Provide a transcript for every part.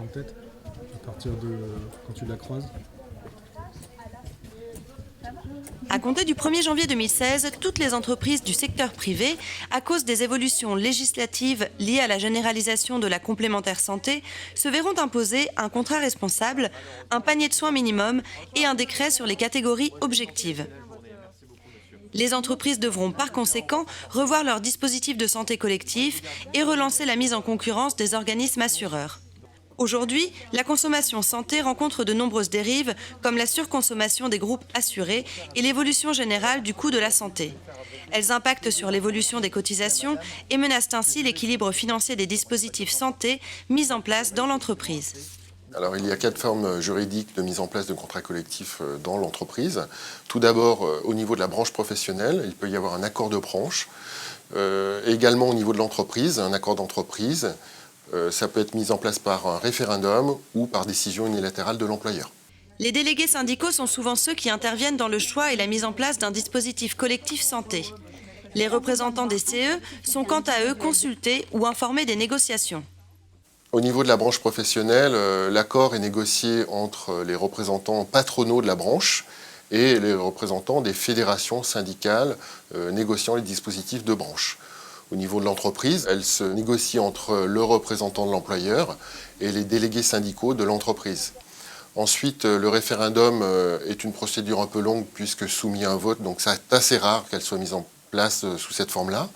en tête à partir de quand tu la croises? À compter du 1er janvier 2016, toutes les entreprises du secteur privé, à cause des évolutions législatives liées à la généralisation de la complémentaire santé, se verront imposer un contrat responsable, un panier de soins minimum et un décret sur les catégories objectives. Les entreprises devront par conséquent revoir leur dispositif de santé collectif et relancer la mise en concurrence des organismes assureurs. Aujourd'hui, la consommation santé rencontre de nombreuses dérives, comme la surconsommation des groupes assurés et l'évolution générale du coût de la santé. Elles impactent sur l'évolution des cotisations et menacent ainsi l'équilibre financier des dispositifs santé mis en place dans l'entreprise. Alors, il y a 4 formes juridiques de mise en place de contrats collectifs dans l'entreprise. Tout d'abord, au niveau de la branche professionnelle, il peut y avoir un accord de branche. Également au niveau de l'entreprise, un accord d'entreprise. Ça peut être mis en place par un référendum ou par décision unilatérale de l'employeur. Les délégués syndicaux sont souvent ceux qui interviennent dans le choix et la mise en place d'un dispositif collectif santé. Les représentants des CE sont quant à eux consultés ou informés des négociations. Au niveau de la branche professionnelle, l'accord est négocié entre les représentants patronaux de la branche et les représentants des fédérations syndicales négociant les dispositifs de branche. Au niveau de l'entreprise, elle se négocie entre le représentant de l'employeur et les délégués syndicaux de l'entreprise. Ensuite, le référendum est une procédure un peu longue puisque soumis à un vote, donc c'est assez rare qu'elle soit mise en place sous cette forme-là.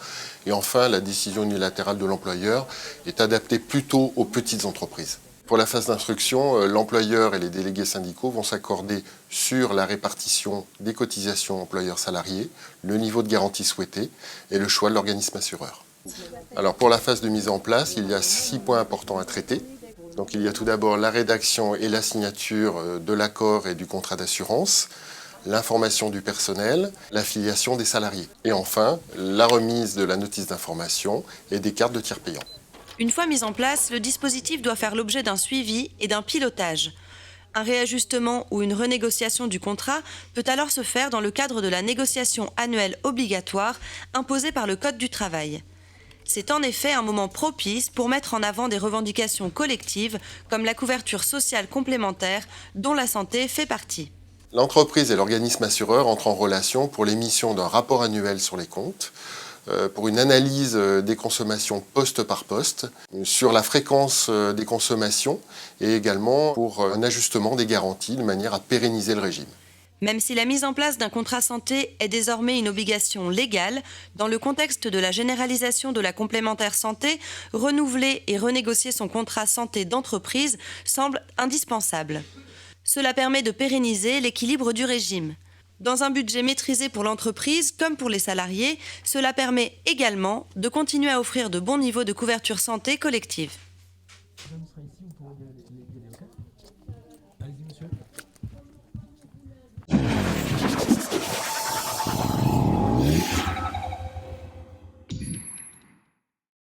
Et enfin, la décision unilatérale de l'employeur est adaptée plutôt aux petites entreprises. Pour la phase d'instruction, l'employeur et les délégués syndicaux vont s'accorder sur la répartition des cotisations employeurs-salariés, le niveau de garantie souhaité et le choix de l'organisme assureur. Alors pour la phase de mise en place, il y a 6 points importants à traiter. Donc il y a tout d'abord la rédaction et la signature de l'accord et du contrat d'assurance, l'information du personnel, l'affiliation des salariés. Et enfin, la remise de la notice d'information et des cartes de tiers payants. Une fois mis en place, le dispositif doit faire l'objet d'un suivi et d'un pilotage. Un réajustement ou une renégociation du contrat peut alors se faire dans le cadre de la négociation annuelle obligatoire imposée par le Code du travail. C'est en effet un moment propice pour mettre en avant des revendications collectives comme la couverture sociale complémentaire dont la santé fait partie. L'entreprise et l'organisme assureur entrent en relation pour l'émission d'un rapport annuel sur les comptes, pour une analyse des consommations poste par poste, sur la fréquence des consommations et également pour un ajustement des garanties de manière à pérenniser le régime. Même si la mise en place d'un contrat santé est désormais une obligation légale, dans le contexte de la généralisation de la complémentaire santé, renouveler et renégocier son contrat santé d'entreprise semble indispensable. Cela permet de pérenniser l'équilibre du régime. Dans un budget maîtrisé pour l'entreprise comme pour les salariés, cela permet également de continuer à offrir de bons niveaux de couverture santé collective.